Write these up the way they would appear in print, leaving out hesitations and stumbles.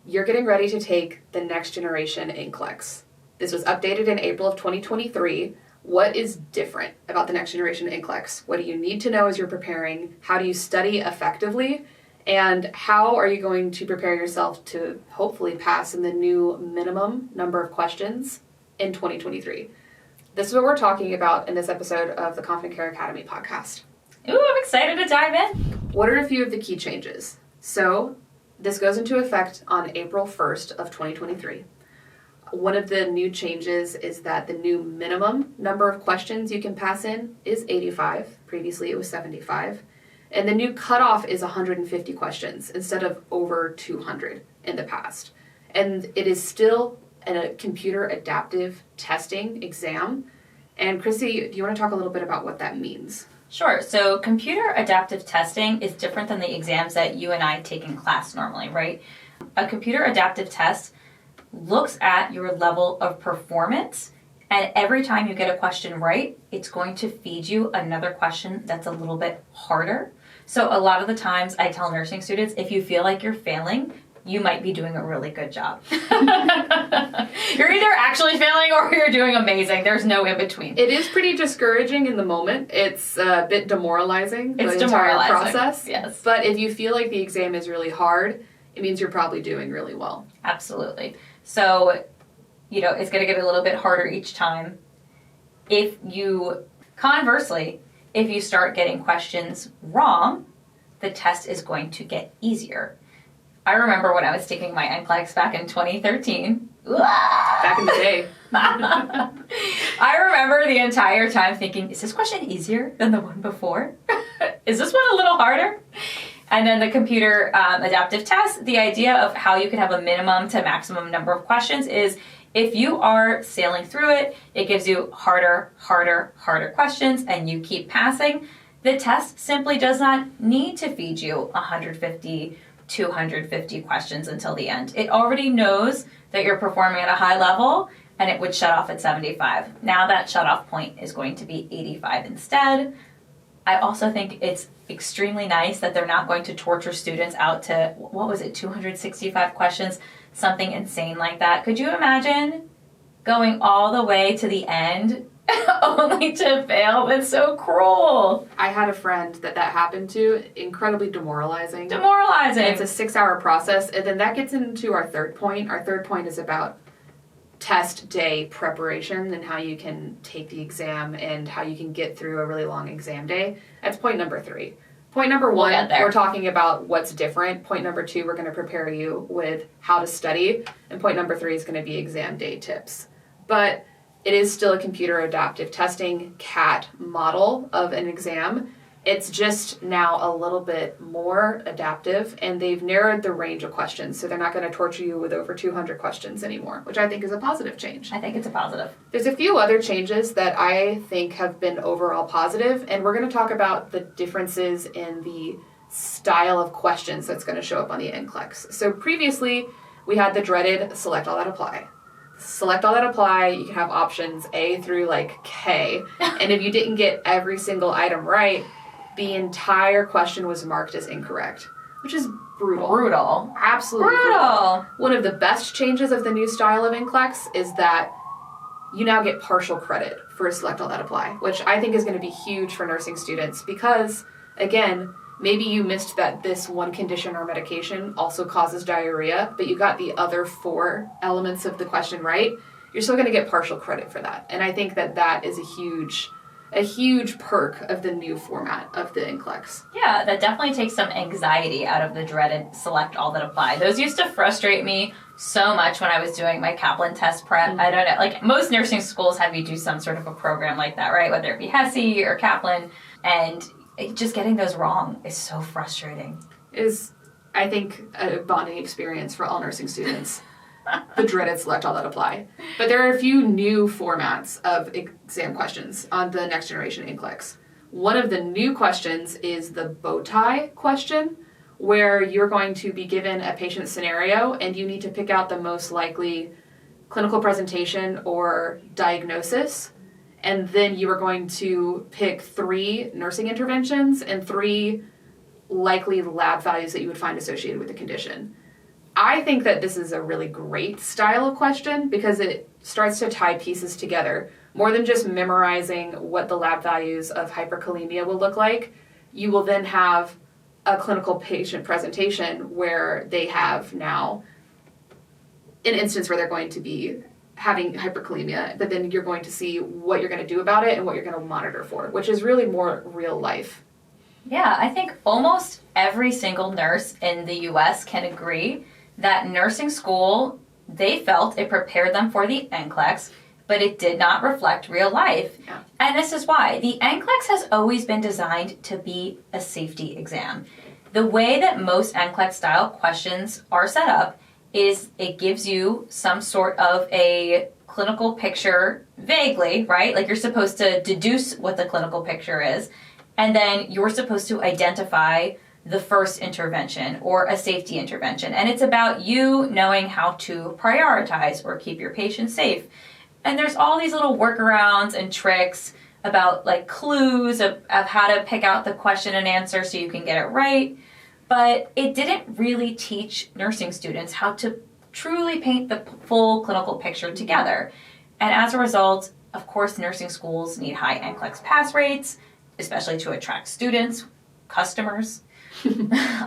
You're getting ready to take the Next Generation NCLEX. This was updated in April of 2023. What is different about the Next Generation NCLEX? What do you need to know as you're preparing? How do you study effectively? And how are you going to prepare yourself to hopefully pass in the new minimum number of questions in 2023? This is what we're talking about in this episode of the Confident Care Academy podcast. Ooh, I'm excited to dive in. What are a few of the key changes? So, this goes into effect on April 1st of 2023. One of the new changes is that the new minimum number of questions you can pass in is 85. Previously it was 75. And the new cutoff is 150 questions instead of over 200 in the past. And it is still a computer adaptive testing exam. And Chrissy, do you want to talk a little bit about what that means? Sure. So computer adaptive testing is different than the exams that you and I take in class normally, right? A computer adaptive test looks at your level of performance, and every time you get a question right, it's going to feed you another question that's a little bit harder. So a lot of the times I tell nursing students, if you feel like you're failing, you might be doing a really good job. You're either actually failing or you're doing amazing. There's no in between. It is pretty discouraging in the moment. It's a bit demoralizing, the entire process. Yes. But if you feel like the exam is really hard, it means you're probably doing really well. Absolutely. So, it's going to get a little bit harder each time. Conversely, if you start getting questions wrong, the test is going to get easier. I remember when I was taking my NCLEX back in 2013. Back in the day. I remember the entire time thinking, is this question easier than the one before? Is this one a little harder? And then the computer adaptive test, the idea of how you can have a minimum to maximum number of questions is if you are sailing through it, it gives you harder questions and you keep passing. The test simply does not need to feed you 150 250 questions until the end. It already knows that you're performing at a high level and it would shut off at 75. Now that shut off point is going to be 85 instead. I also think it's extremely nice that they're not going to torture students out to, 265 questions, something insane like that. Could you imagine going all the way to the end only to fail? That's so cruel. I had a friend that happened to. Incredibly demoralizing. Demoralizing. It's a 6-hour process, and then that gets into our third point. Our third point is about test day preparation and how you can take the exam and how you can get through a really long exam day. That's point number 3. Point number 1, we're talking about what's different. Point number 2, we're going to prepare you with how to study. And point number 3 is going to be exam day tips. But it is still a computer adaptive testing CAT model of an exam. It's just now a little bit more adaptive, and they've narrowed the range of questions, so they're not going to torture you with over 200 questions anymore, which I think is a positive change. I think it's a positive. There's a few other changes that I think have been overall positive, and we're going to talk about the differences in the style of questions that's going to show up on the NCLEX. So previously, we had the dreaded select all that apply. Select all that apply, you can have options A through K, and if you didn't get every single item right, the entire question was marked as incorrect, which is brutal. Brutal. Absolutely brutal. One of the best changes of the new style of NCLEX is that you now get partial credit for select all that apply, which I think is going to be huge for nursing students because, again, maybe you missed that this one condition or medication also causes diarrhea, but you got the other 4 elements of the question right. You're still going to get partial credit for that. And I think that is a huge perk of the new format of the NCLEX. Yeah, that definitely takes some anxiety out of the dreaded select all that apply. Those used to frustrate me so much when I was doing my Kaplan test prep. Mm-hmm. I don't know, most nursing schools have you do some sort of a program like that, right? Whether it be HESI or Kaplan, and just getting those wrong is so frustrating. Is, I think, a bonding experience for all nursing students. The dreaded select all that apply. But there are a few new formats of exam questions on the Next Generation NCLEX. One of the new questions is the bow tie question, where you're going to be given a patient scenario and you need to pick out the most likely clinical presentation or diagnosis. And then you are going to pick 3 nursing interventions and 3 likely lab values that you would find associated with the condition. I think that this is a really great style of question because it starts to tie pieces together. More than just memorizing what the lab values of hyperkalemia will look like, you will then have a clinical patient presentation where they have now an instance where they're going to be having hyperkalemia, but then you're going to see what you're going to do about it and what you're going to monitor for, which is really more real life. Yeah, I think almost every single nurse in the US can agree that nursing school, they felt it prepared them for the NCLEX, but it did not reflect real life. Yeah. And this is why. The NCLEX has always been designed to be a safety exam. The way that most NCLEX style questions are set up is it gives you some sort of a clinical picture vaguely, right? Like you're supposed to deduce what the clinical picture is, and then you're supposed to identify the first intervention or a safety intervention. And it's about you knowing how to prioritize or keep your patient safe. And there's all these little workarounds and tricks about like clues of how to pick out the question and answer so you can get it right. But it didn't really teach nursing students how to truly paint the full clinical picture together. And as a result, of course, nursing schools need high NCLEX pass rates, especially to attract students, customers,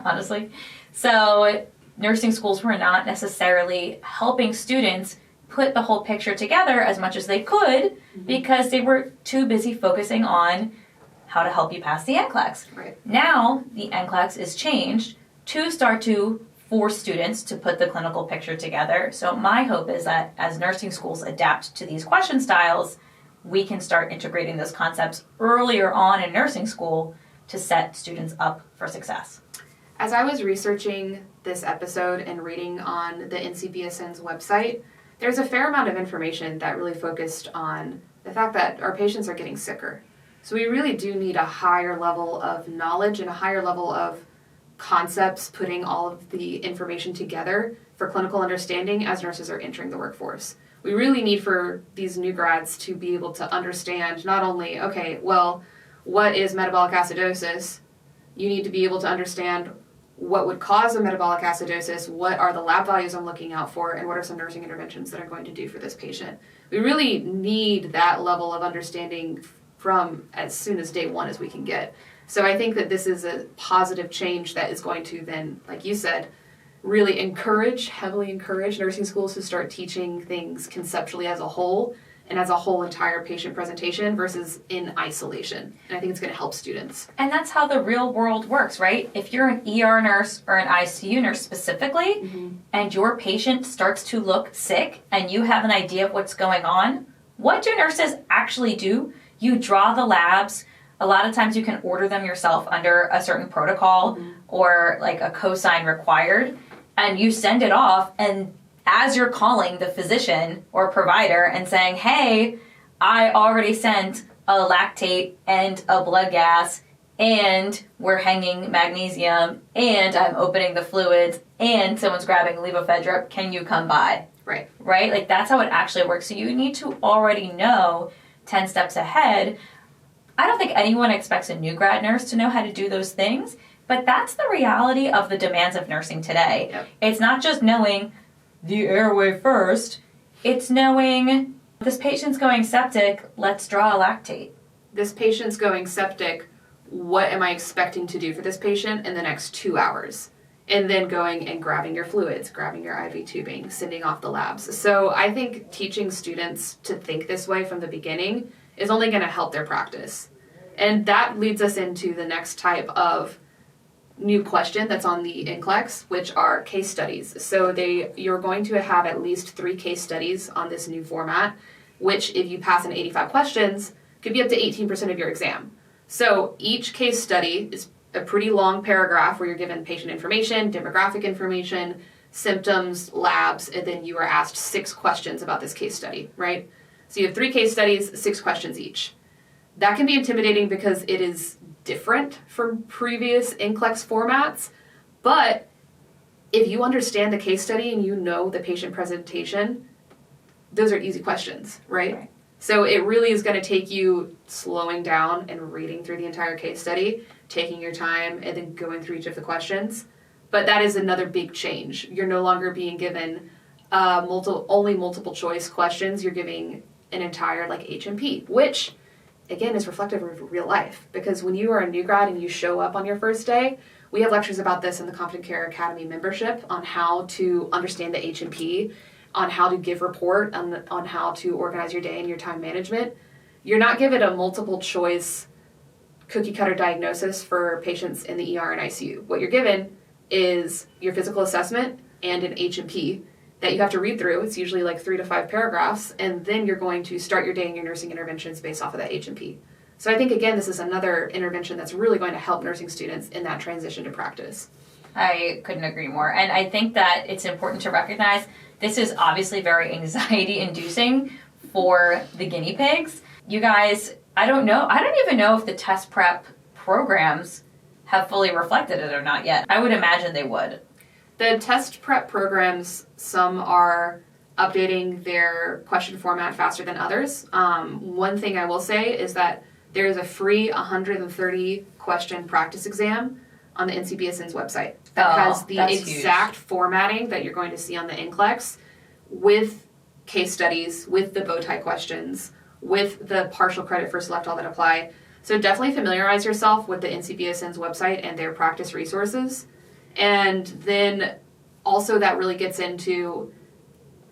honestly. So nursing schools were not necessarily helping students put the whole picture together as much as they could because they were too busy focusing on how to help you pass the NCLEX. Right. Now the NCLEX is changed to start to force students to put the clinical picture together. So my hope is that as nursing schools adapt to these question styles, we can start integrating those concepts earlier on in nursing school to set students up for success. As I was researching this episode and reading on the NCBSN's website, there's a fair amount of information that really focused on the fact that our patients are getting sicker. So we really do need a higher level of knowledge and a higher level of concepts, putting all of the information together for clinical understanding as nurses are entering the workforce. We really need for these new grads to be able to understand not only, okay, well, what is metabolic acidosis? You need to be able to understand what would cause a metabolic acidosis, what are the lab values I'm looking out for, and what are some nursing interventions that I'm going to do for this patient. We really need that level of understanding from as soon as day one as we can get. So I think that this is a positive change that is going to then, like you said, really heavily encourage nursing schools to start teaching things conceptually as a whole and as a whole entire patient presentation versus in isolation. And I think it's going to help students. And that's how the real world works, right? If you're an ER nurse or an ICU nurse specifically, and your patient starts to look sick and you have an idea of what's going on, what do nurses actually do? You draw the labs. A lot of times you can order them yourself under a certain protocol or like a cosign required, and you send it off, and as you're calling the physician or provider and saying, hey, I already sent a lactate and a blood gas, and we're hanging magnesium, and I'm opening the fluids, and someone's grabbing levofedrip, can you come by? Right. Right? Like that's how it actually works. So you need to already know 10 steps ahead. I don't think anyone expects a new grad nurse to know how to do those things, but that's the reality of the demands of nursing today. Yep. It's not just knowing the airway first, it's knowing this patient's going septic, let's draw a lactate. This patient's going septic, what am I expecting to do for this patient in the next 2 hours? And then going and grabbing your fluids, grabbing your IV tubing, sending off the labs. So I think teaching students to think this way from the beginning is only going to help their practice. And that leads us into the next type of new question that's on the NCLEX, which are case studies. So you're going to have at least 3 case studies on this new format, which if you pass in 85 questions, could be up to 18% of your exam. So each case study is a pretty long paragraph where you're given patient information, demographic information, symptoms, labs, and then you are asked 6 questions about this case study, right? So you have 3 case studies, 6 questions each. That can be intimidating because it is different from previous NCLEX formats, but if you understand the case study and you know the patient presentation, those are easy questions, right? So it really is going to take you slowing down and reading through the entire case study, taking your time, and then going through each of the questions. But that is another big change. You're no longer being given only multiple choice questions. You're giving an entire like HMP, which again is reflective of real life, because when you are a new grad and you show up on your first day, we have lectures about this in the Competent Care Academy membership on how to understand the HMP, on how to give report, on how to organize your day and your time management. You're not given a multiple choice cookie cutter diagnosis for patients in the ER and ICU. What you're given is your physical assessment and an HMP that you have to read through. It's usually like 3 to 5 paragraphs, and then you're going to start your day and your nursing interventions based off of that HMP. So I think, again, this is another intervention that's really going to help nursing students in that transition to practice. I couldn't agree more. And I think that it's important to recognize this is obviously very anxiety-inducing for the guinea pigs. You guys, I don't even know if the test prep programs have fully reflected it or not yet. I would imagine they would. The test prep programs, some are updating their question format faster than others. One thing I will say is that there is a free 130 question practice exam on the NCBSN's website that has the exact formatting that you're going to see on the NCLEX, with case studies, with the bow tie questions, with the partial credit for select all that apply. So definitely familiarize yourself with the NCBSN's website and their practice resources. And then also that really gets into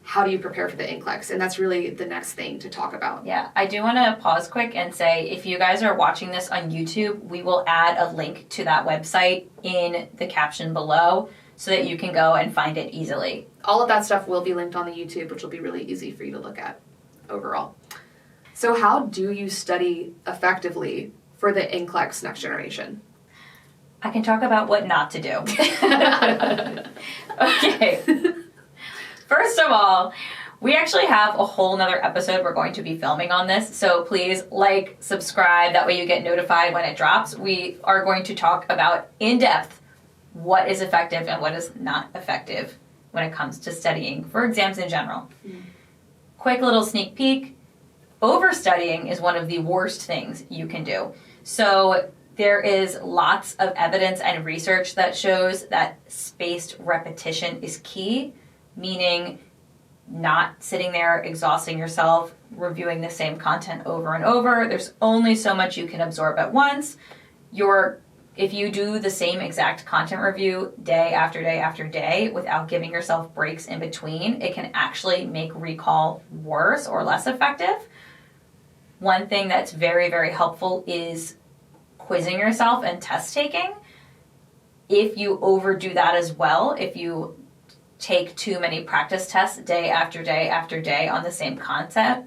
how do you prepare for the NCLEX? And that's really the next thing to talk about. Yeah, I do want to pause quick and say, if you guys are watching this on YouTube, we will add a link to that website in the caption below so that you can go and find it easily. All of that stuff will be linked on the YouTube, which will be really easy for you to look at overall. So how do you study effectively for the NCLEX Next Generation? I can talk about what not to do. Okay. First of all, we actually have a whole nother episode we're going to be filming on this, so please like, subscribe, that way you get notified when it drops. We are going to talk about in depth what is effective and what is not effective when it comes to studying for exams in general. Quick little sneak peek, overstudying is one of the worst things you can do. So there is lots of evidence and research that shows that spaced repetition is key, meaning not sitting there exhausting yourself, reviewing the same content over and over. There's only so much you can absorb at once. If you do the same exact content review day after day after day without giving yourself breaks in between, it can actually make recall worse or less effective. One thing that's very, very helpful is quizzing yourself and test taking. If you overdo that as well, if you take too many practice tests day after day after day on the same content,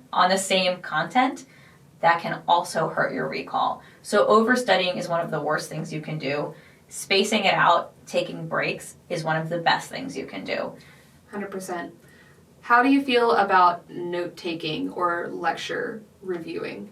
that can also hurt your recall. So overstudying is one of the worst things you can do. Spacing it out, taking breaks, is one of the best things you can do. 100%. How do you feel about note-taking or lecture reviewing?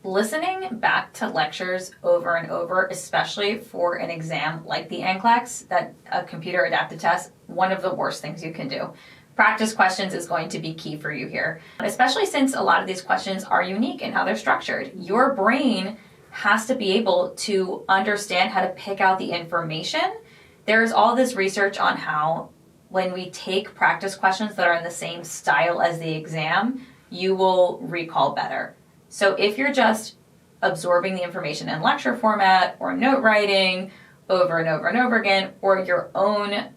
Listening back to lectures over and over, especially for an exam like the NCLEX, that a computer adapted test, one of the worst things you can do. Practice questions is going to be key for you here, especially since a lot of these questions are unique in how they're structured. Your brain has to be able to understand how to pick out the information. There's all this research on how when we take practice questions that are in the same style as the exam, you will recall better. So if you're just absorbing the information in lecture format or note writing over and over and over again, or your own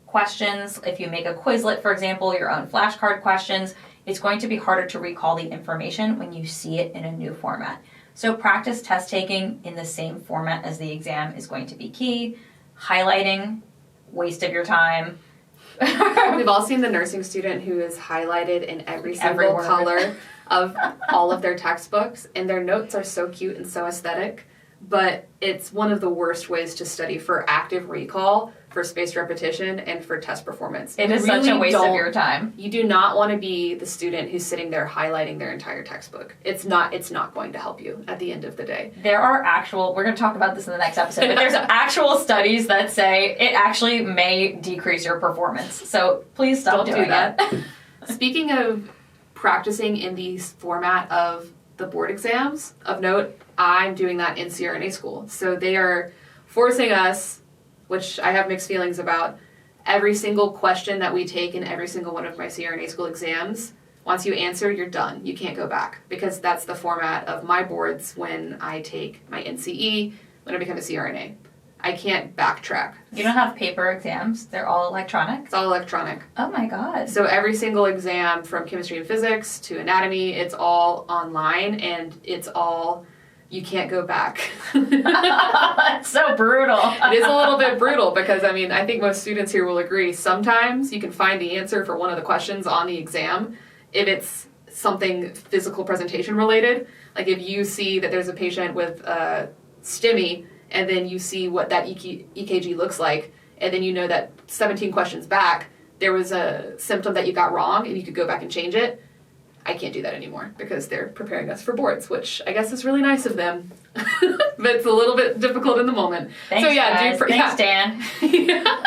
questions, if you make a Quizlet, for example, your own flashcard questions, it's going to be harder to recall the information when you see it in a new format. So practice test taking in the same format as the exam is going to be key. Highlighting, waste of your time. We've all seen the nursing student who is highlighted in every single color of all of their textbooks, and their notes are so cute and so aesthetic, but it's one of the worst ways to study for active recall, for spaced repetition, and for test performance. It is such a waste of your time. You do not want to be the student who's sitting there highlighting their entire textbook. It's not going to help you at the end of the day. There are we're going to talk about this in the next episode, but there's actual studies that say it actually may decrease your performance. So please stop doing that. Speaking of practicing in the format of the board exams, of note, I'm doing that in CRNA school. So they are forcing us which I have mixed feelings about. Every single question that we take in every single one of my CRNA school exams, once you answer, you're done. You can't go back, because that's the format of my boards when I take my NCE, when I become a CRNA. I can't backtrack. You don't have paper exams? They're all electronic? It's all electronic. Oh my god. So every single exam, from chemistry and physics to anatomy, it's all online, and it's all, you can't go back. It's so brutal. It is a little bit brutal, because I think most students here will agree, sometimes you can find the answer for one of the questions on the exam if it's something physical presentation related. Like if you see that there's a patient with STEMI, and then you see what that EKG looks like, and then you know that 17 questions back, there was a symptom that you got wrong, and you could go back and change it. I can't do that anymore, because they're preparing us for boards, which I guess is really nice of them. But it's a little bit difficult in the moment. Thanks, so yeah, guys. Thanks, Dan. Yeah.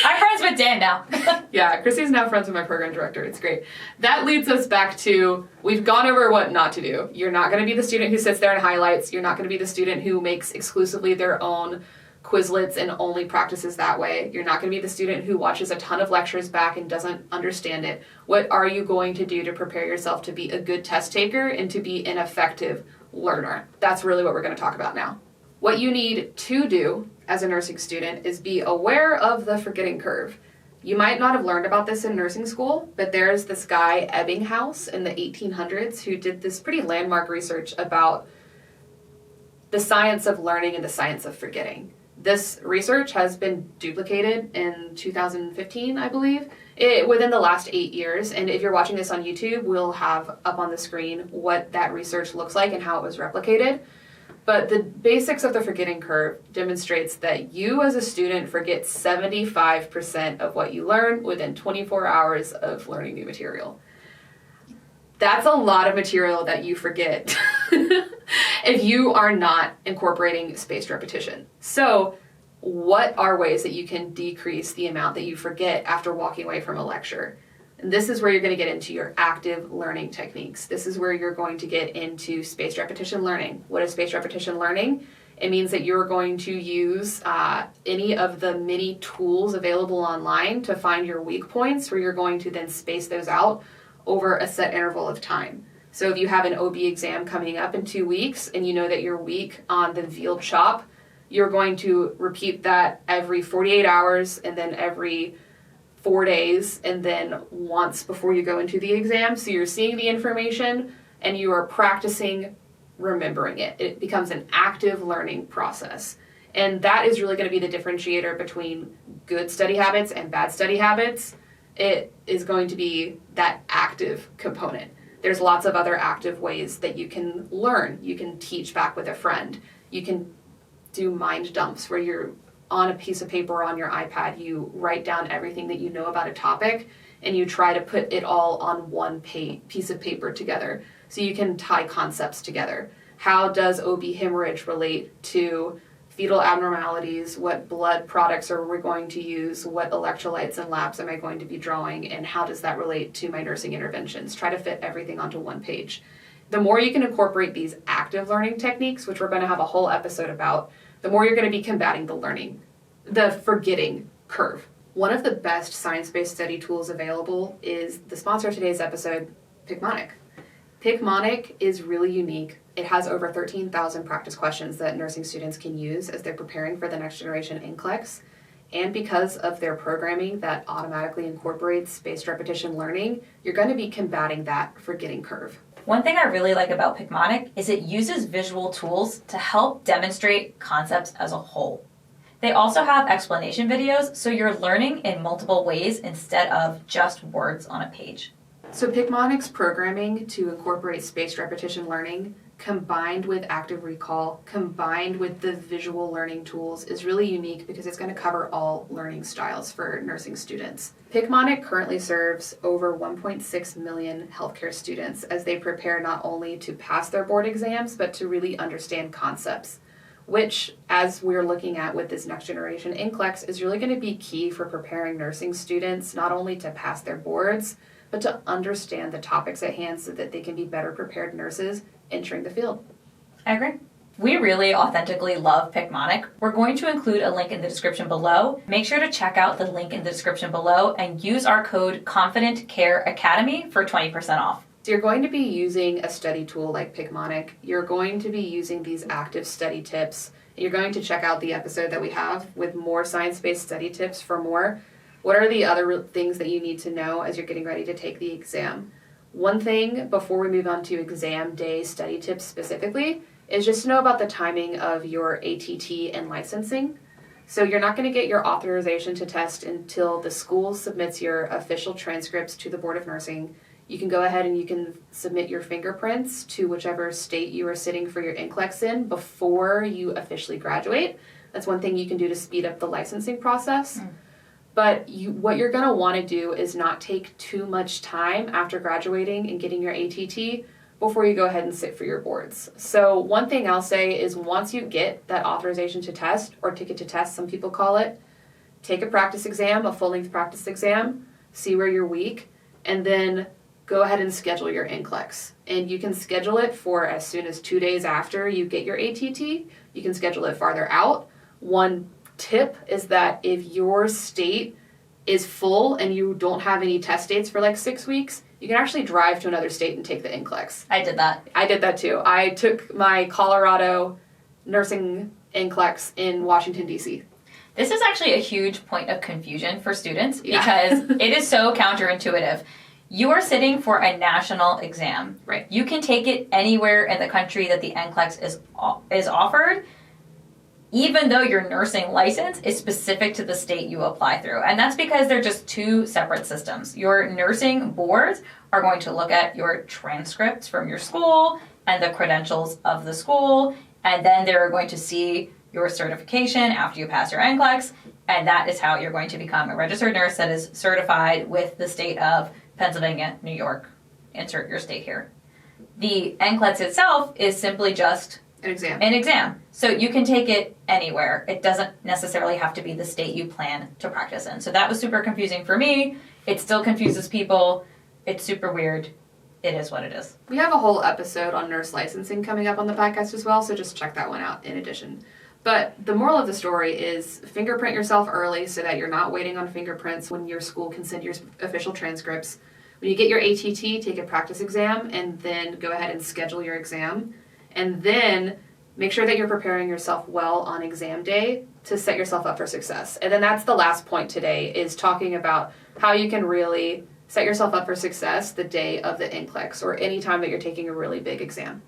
I'm friends with Dan now. Yeah, Chrissy's now friends with my program director. It's great. That leads us back to, we've gone over what not to do. You're not going to be the student who sits there and highlights. You're not going to be the student who makes exclusively their own Quizlets and only practices that way. You're not going to be the student who watches a ton of lectures back and doesn't understand it. What are you going to do to prepare yourself to be a good test taker and to be an effective learner? That's really what we're going to talk about now. What you need to do as a nursing student is be aware of the forgetting curve. You might not have learned about this in nursing school, but there's this guy, Ebbinghaus, in the 1800s who did this pretty landmark research about the science of learning and the science of forgetting. This research has been duplicated in 2015, I believe, within the last 8 years. And if you're watching this on YouTube, we'll have up on the screen what that research looks like and how it was replicated. But the basics of the forgetting curve demonstrates that you as a student forget 75% of what you learn within 24 hours of learning new material. That's a lot of material that you forget if you are not incorporating spaced repetition. So what are ways that you can decrease the amount that you forget after walking away from a lecture? And this is where you're going to get into your active learning techniques. This is where you're going to get into spaced repetition learning. What is spaced repetition learning? It means that you're going to use any of the many tools available online to find your weak points, where you're going to then space those out over a set interval of time. So if you have an OB exam coming up in 2 weeks and you know that you're weak on the veal chop, you're going to repeat that every 48 hours and then every 4 days and then once before you go into the exam. So you're seeing the information and you are practicing remembering it. It becomes an active learning process. And that is really going to be the differentiator between good study habits and bad study habits. It is going to be that active component. There's lots of other active ways that you can learn. You can teach back with a friend. You can do mind dumps where you're on a piece of paper or on your iPad, you write down everything that you know about a topic and you try to put it all on one piece of paper together so you can tie concepts together. How does OB hemorrhage relate to fetal abnormalities? What blood products are we going to use? What electrolytes and labs am I going to be drawing? And how does that relate to my nursing interventions? Try to fit everything onto one page. The more you can incorporate these active learning techniques, which we're going to have a whole episode about, the more you're going to be combating the forgetting curve. One of the best science-based study tools available is the sponsor of today's episode, Picmonic. Picmonic is really unique. It has over 13,000 practice questions that nursing students can use as they're preparing for the Next Generation NCLEX. And because of their programming that automatically incorporates spaced repetition learning, you're going to be combating that forgetting curve. One thing I really like about Picmonic is it uses visual tools to help demonstrate concepts as a whole. They also have explanation videos, so you're learning in multiple ways instead of just words on a page. So Picmonic's programming to incorporate spaced repetition learning combined with active recall, combined with the visual learning tools is really unique because it's going to cover all learning styles for nursing students. Picmonic currently serves over 1.6 million healthcare students as they prepare not only to pass their board exams, but to really understand concepts, which, as we're looking at with this Next Generation NCLEX, is really going to be key for preparing nursing students not only to pass their boards, but to understand the topics at hand so that they can be better prepared nurses entering the field. I agree. We really authentically love Picmonic. We're going to include a link in the description below. Make sure to check out the link in the description below and use our code CONFIDENT-CARE-ACADEMY for 20% off. So you're going to be using a study tool like Picmonic. You're going to be using these active study tips. You're going to check out the episode that we have with more science-based study tips for more. What are the other things that you need to know as you're getting ready to take the exam? One thing before we move on to exam day study tips specifically is just to know about the timing of your ATT and licensing. So you're not going to get your authorization to test until the school submits your official transcripts to the Board of Nursing. You can go ahead and you can submit your fingerprints to whichever state you are sitting for your NCLEX in before you officially graduate. That's one thing you can do to speed up the licensing process. But what you're going to want to do is not take too much time after graduating and getting your ATT before you go ahead and sit for your boards. So one thing I'll say is once you get that authorization to test, or ticket to test, some people call it, take a practice exam, a full-length practice exam, see where you're weak, and then go ahead and schedule your NCLEX. And you can schedule it for as soon as 2 days after you get your ATT. You can schedule it farther out. One tip is that if your state is full and you don't have any test dates for like 6 weeks, you can actually drive to another state and take the NCLEX. I did that. I did that too. I took my Colorado nursing NCLEX in Washington, D.C. This is actually a huge point of confusion for students because it is so counterintuitive. You are sitting for a national exam. Right. You can take it anywhere in the country that the NCLEX is offered, even though your nursing license is specific to the state you apply through. And that's because they're just two separate systems. Your nursing boards are going to look at your transcripts from your school and the credentials of the school, and then they're going to see your certification after you pass your NCLEX, and that is how you're going to become a registered nurse that is certified with the state of Pennsylvania, New York. Insert your state here. The NCLEX itself is simply just An exam. an exam. So you can take it anywhere. It doesn't necessarily have to be the state you plan to practice in. So that was super confusing for me. It still confuses people. It's super weird. It is what it is. We have a whole episode on nurse licensing coming up on the podcast as well, so just check that one out in addition. But the moral of the story is fingerprint yourself early so that you're not waiting on fingerprints when your school can send your official transcripts. When you get your ATT, take a practice exam and then go ahead and schedule your exam. And then make sure that you're preparing yourself well on exam day to set yourself up for success. And then that's the last point today, is talking about how you can really set yourself up for success the day of the NCLEX or any time that you're taking a really big exam.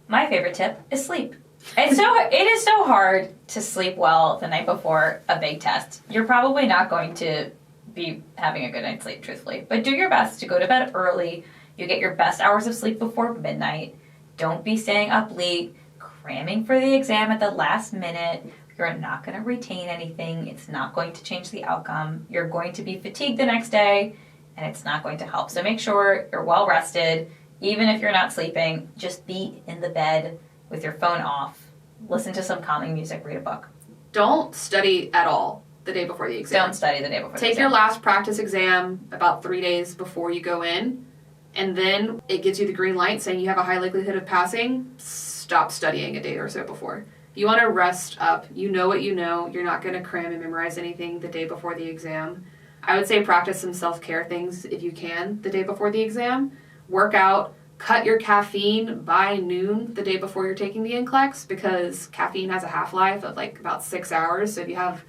My favorite tip is sleep. It is so hard to sleep well the night before a big test. You're probably not going to be having a good night's sleep, truthfully. But do your best to go to bed early. You get your best hours of sleep before midnight. Don't be staying up late, cramming for the exam at the last minute. You're not going to retain anything. It's not going to change the outcome. You're going to be fatigued the next day, and it's not going to help. So make sure you're well rested. Even if you're not sleeping, just be in the bed with your phone off. Listen to some calming music, read a book. Don't study at all the day before the exam. Don't study the day before the exam. Take your last practice exam about 3 days before you go in, and then it gives you the green light saying you have a high likelihood of passing. Stop studying a day or so before. You want to rest up. You know what you know. You're not going to cram and memorize anything the day before the exam. I would say practice some self-care things if you can the day before the exam. Work out. Cut your caffeine by noon the day before you're taking the NCLEX, because caffeine has a half-life of like about 6 hours. So if you have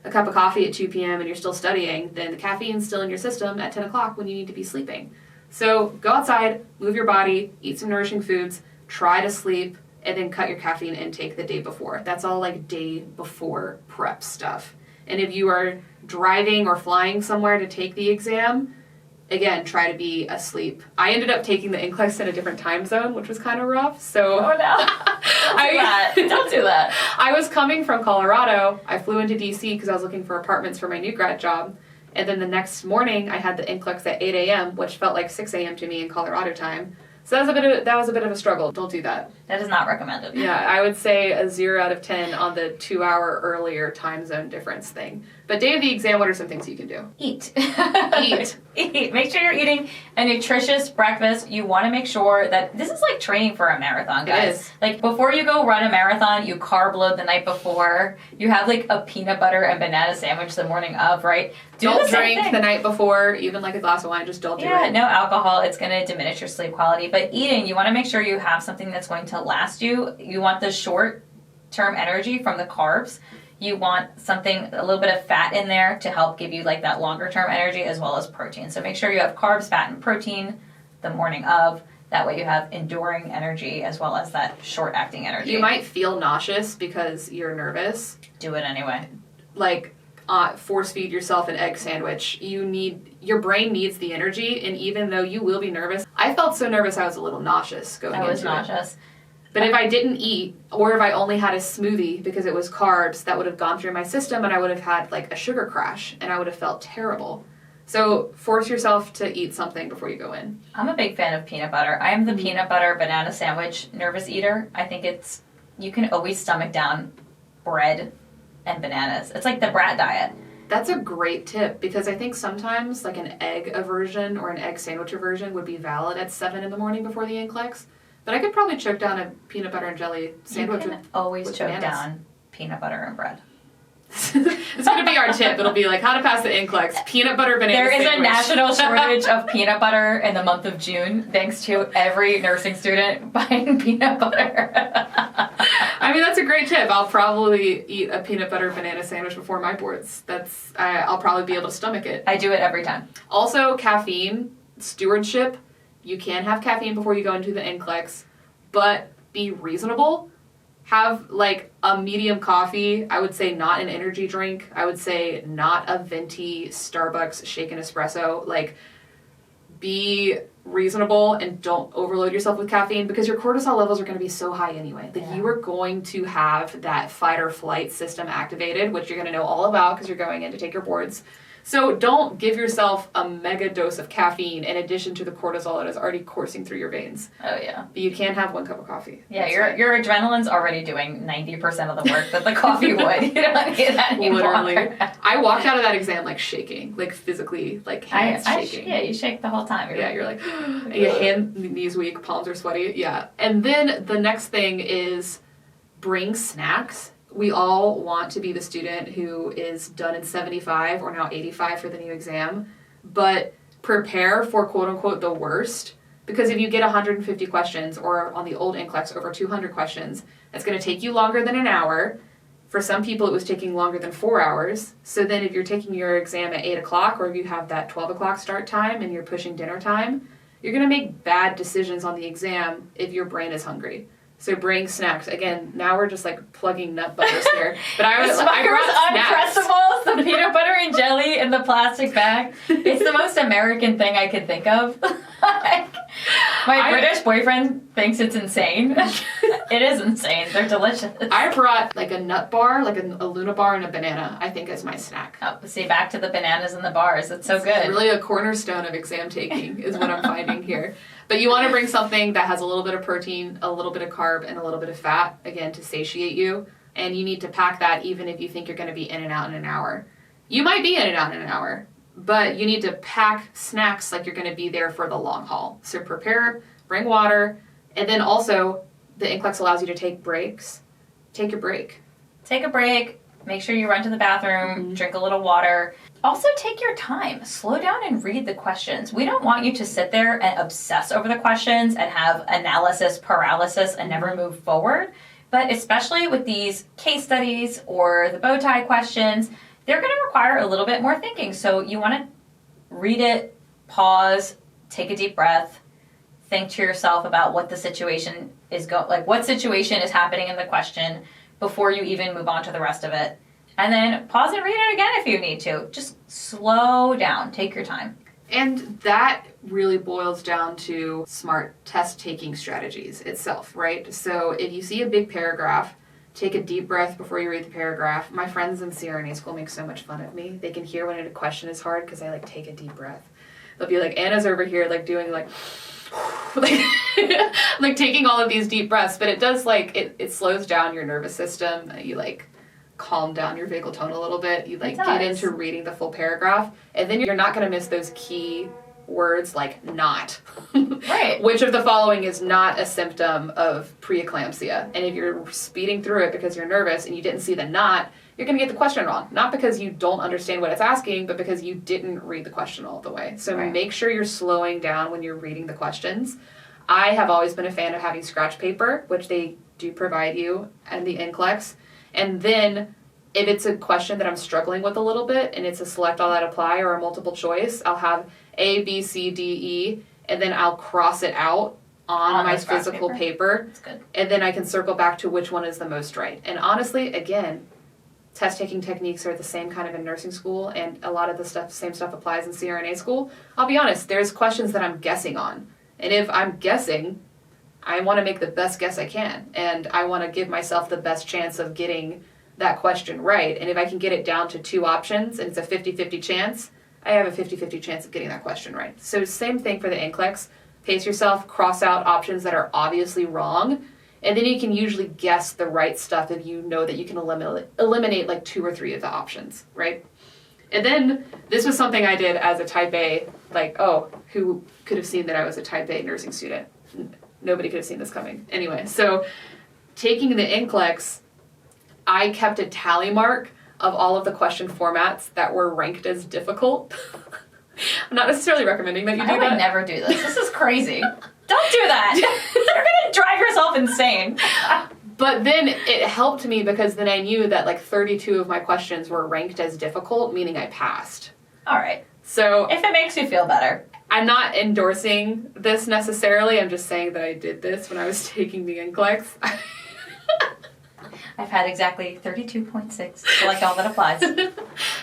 a cup of coffee at 2 p.m. and you're still studying, then the caffeine's still in your system at 10 o'clock when you need to be sleeping. So go outside, move your body, eat some nourishing foods, try to sleep, and then cut your caffeine intake the day before. That's all like day before prep stuff. And if you are driving or flying somewhere to take the exam, again, try to be asleep. I ended up taking the NCLEX in a different time zone, which was kind of rough. So Oh no! Don't do that. I was coming from Colorado. I flew into D.C. because I was looking for apartments for my new grad job. And then the next morning, I had the NCLEX at 8 a.m., which felt like 6 a.m. to me in Colorado time. So that was a bit of a struggle. Don't do that. That is not recommended. Yeah, I would say a 0 out of 10 on the 2-hour earlier time zone difference thing. But day of the exam, what are some things you can do? Eat. Eat. Eat. Make sure you're eating a nutritious breakfast. You want to make sure that this is like training for a marathon, guys. It is. Like before you go run a marathon, you carb load the night before. You have like a peanut butter and banana sandwich the morning of, right? Don't drink the night before, even like a glass of wine, just don't do it. Yeah, no alcohol. It's going to diminish your sleep quality. But eating, you want to make sure you have something that's going to last you. You want the short-term energy from the carbs. You want something, a little bit of fat in there to help give you like that longer-term energy as well as protein. So make sure you have carbs, fat, and protein the morning of. That way you have enduring energy as well as that short-acting energy. You might feel nauseous because you're nervous. Do it anyway. Like, force feed yourself an egg sandwich. Your brain needs the energy, and even though you will be nervous, I felt so nervous I was a little nauseous going into it. I was nauseous. But if I didn't eat, or if I only had a smoothie because it was carbs, that would have gone through my system and I would have had like a sugar crash and I would have felt terrible. So force yourself to eat something before you go in. I'm a big fan of peanut butter. I am the peanut butter banana sandwich nervous eater. I think you can always stomach down bread and bananas. It's like the brat diet. That's a great tip because I think sometimes like an egg aversion or an egg sandwich aversion would be valid at 7 in the morning before the NCLEX. But I could probably choke down a peanut butter and jelly sandwich. You can always choke bananas. down peanut butter and bread. It's going to be our tip. It'll be like how to pass the NCLEX, peanut butter banana There is sandwich. a national shortage of peanut butter in the month of June thanks to every nursing student buying peanut butter. I mean, that's a great tip. I'll probably eat a peanut butter banana sandwich before my boards. I'll probably be able to stomach it. I do it every time. Also, caffeine, stewardship. You can have caffeine before you go into the NCLEX, but be reasonable. Have like a medium coffee. I would say not an energy drink. I would say not a venti Starbucks shaken espresso. Like, be reasonable and don't overload yourself with caffeine because your cortisol levels are going to be so high anyway. Like, you are going to have that fight or flight system activated, which you're going to know all about because you're going in to take your boards. So don't give yourself a mega dose of caffeine in addition to the cortisol that is already coursing through your veins. Oh, yeah. But you can have 1 cup of coffee. Yeah, your adrenaline's already doing 90% of the work that the coffee would. You don't need that anymore. Literally. I walked out of that exam like shaking, like physically, like hands shaking. Yeah, you shake the whole time. You're like your hand, knees weak, palms are sweaty. Yeah. And then the next thing is bring snacks. We all want to be the student who is done in 75 or now 85 for the new exam, but prepare for quote unquote the worst. Because if you get 150 questions or on the old NCLEX over 200 questions, it's going to take you longer than an hour. For some people, it was taking longer than 4 hours. So then if you're taking your exam at 8 o'clock or if you have that 12 o'clock start time and you're pushing dinner time, you're going to make bad decisions on the exam if your brain is hungry. So bring snacks. Again, now we're just like plugging nut butters here. But I brought snacks. Uncrustables, the peanut butter and jelly in the plastic bag. It's the most American thing I could think of. My British boyfriend thinks it's insane. It is insane. They're delicious. I brought like a nut bar, like a Luna bar and a banana, I think, as my snack. Oh, see, back to the bananas and the bars. It's so good. It's really a cornerstone of exam taking is what I'm finding here. But you want to bring something that has a little bit of protein, a little bit of carb, and a little bit of fat, again, to satiate you. And you need to pack that even if you think you're going to be in and out in an hour. You might be in and out in an hour, but you need to pack snacks like you're going to be there for the long haul. So prepare, bring water, and then also the NCLEX allows you to take breaks. Take your break. Take a break. Make sure you run to the bathroom, drink a little water. Also, take your time. Slow down and read the questions. We don't want you to sit there and obsess over the questions and have analysis paralysis and never move forward. But especially with these case studies or the bow tie questions, they're going to require a little bit more thinking. So you want to read it, pause, take a deep breath, think to yourself about what the situation is what situation is happening in the question before you even move on to the rest of it. And then pause and read it again if you need to. Just slow down. Take your time. And that really boils down to smart test-taking strategies itself, right? So if you see a big paragraph, take a deep breath before you read the paragraph. My friends in CRNA school make so much fun of me. They can hear when a question is hard because I take a deep breath. They'll be like, Anna's over here doing like taking all of these deep breaths, but it does like, it slows down your nervous system. You like calm down your vagal tone a little bit. You like get into reading the full paragraph, and then you're not going to miss those key words like not. Right. Which of the following is not a symptom of preeclampsia? And if you're speeding through it because you're nervous and you didn't see the not, you're going to get the question wrong. Not because you don't understand what it's asking, but because you didn't read the question all the way. So make sure you're slowing down when you're reading the questions. I have always been a fan of having scratch paper, which they do provide you in the NCLEX. And then if it's a question that I'm struggling with a little bit and it's a select all that apply or a multiple choice, I'll have A, B, C, D, E, and then I'll cross it out on my physical paper. That's good. And then I can circle back to which one is the most right. And honestly, again, test taking techniques are the same kind of in nursing school, and a lot of the same stuff applies in CRNA school. I'll be honest, there's questions that I'm guessing on. And if I'm guessing, I want to make the best guess I can. And I want to give myself the best chance of getting that question right. And if I can get it down to 2 options and it's a 50-50 chance, I have a 50-50 chance of getting that question right. So same thing for the NCLEX. Pace yourself, cross out options that are obviously wrong, and then you can usually guess the right stuff if you know that you can eliminate like 2 or 3 of the options, right? And then this was something I did as a type A, like, oh, who could have seen that I was a type A nursing student? Nobody could have seen this coming. Anyway, so taking the NCLEX, I kept a tally mark of all of the question formats that were ranked as difficult. I'm not necessarily recommending that you do that. I would never do this. This is crazy. Don't do that. You're going to drive yourself insane. But then it helped me because then I knew that like 32 of my questions were ranked as difficult, meaning I passed. All right. So if it makes you feel better. I'm not endorsing this necessarily. I'm just saying that I did this when I was taking the NCLEX. I've had exactly 32.6, select all that applies.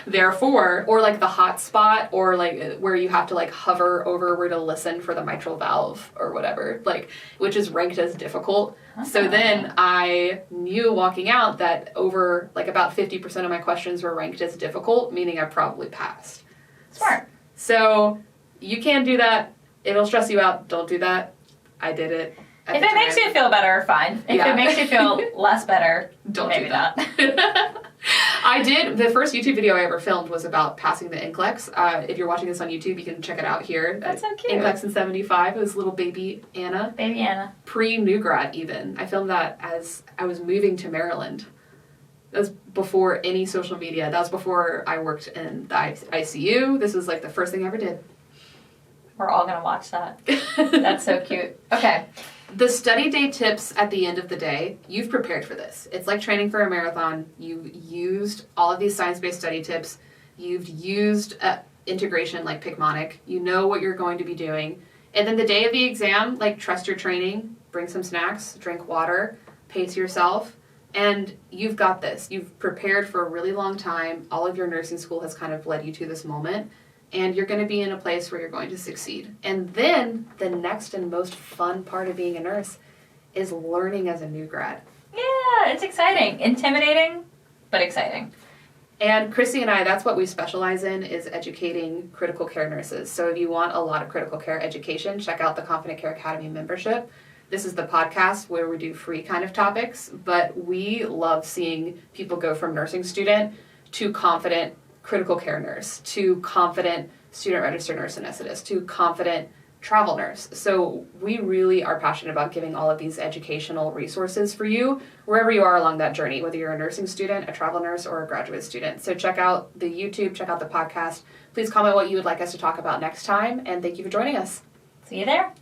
Therefore, or like the hot spot, or like where you have to like hover over where to listen for the mitral valve or whatever, like, which is ranked as difficult. So then I knew walking out that over like about 50% of my questions were ranked as difficult, meaning I probably passed. Smart. So you can do that. It'll stress you out. Don't do that. I did it. If it makes you feel better, fine. If it makes you feel less better, maybe not. I did. The first YouTube video I ever filmed was about passing the NCLEX. If you're watching this on YouTube, you can check it out here. That's so cute. NCLEX in 75. It was little baby Anna. Baby Anna. Pre-new grad even. I filmed that as I was moving to Maryland. That was before any social media. That was before I worked in the ICU. This was like the first thing I ever did. We're all going to watch that. That's so cute. Okay. The study day tips at the end of the day, you've prepared for this. It's like training for a marathon. You've used all of these science-based study tips. You've used integration like Picmonic. You know what you're going to be doing. And then the day of the exam, like trust your training, bring some snacks, drink water, pace yourself, and you've got this. You've prepared for a really long time. All of your nursing school has kind of led you to this moment. And you're going to be in a place where you're going to succeed. And then the next and most fun part of being a nurse is learning as a new grad. Yeah, it's exciting. Intimidating, but exciting. And Chrissy and I, that's what we specialize in, is educating critical care nurses. So if you want a lot of critical care education, check out the Confident Care Academy membership. This is the podcast where we do free kind of topics, but we love seeing people go from nursing student to confident critical care nurse, to confident student registered nurse anesthetist, to confident travel nurse. So we really are passionate about giving all of these educational resources for you wherever you are along that journey, whether you're a nursing student, a travel nurse, or a graduate student. So check out the YouTube, check out the podcast. Please comment what you would like us to talk about next time, and thank you for joining us. See you there.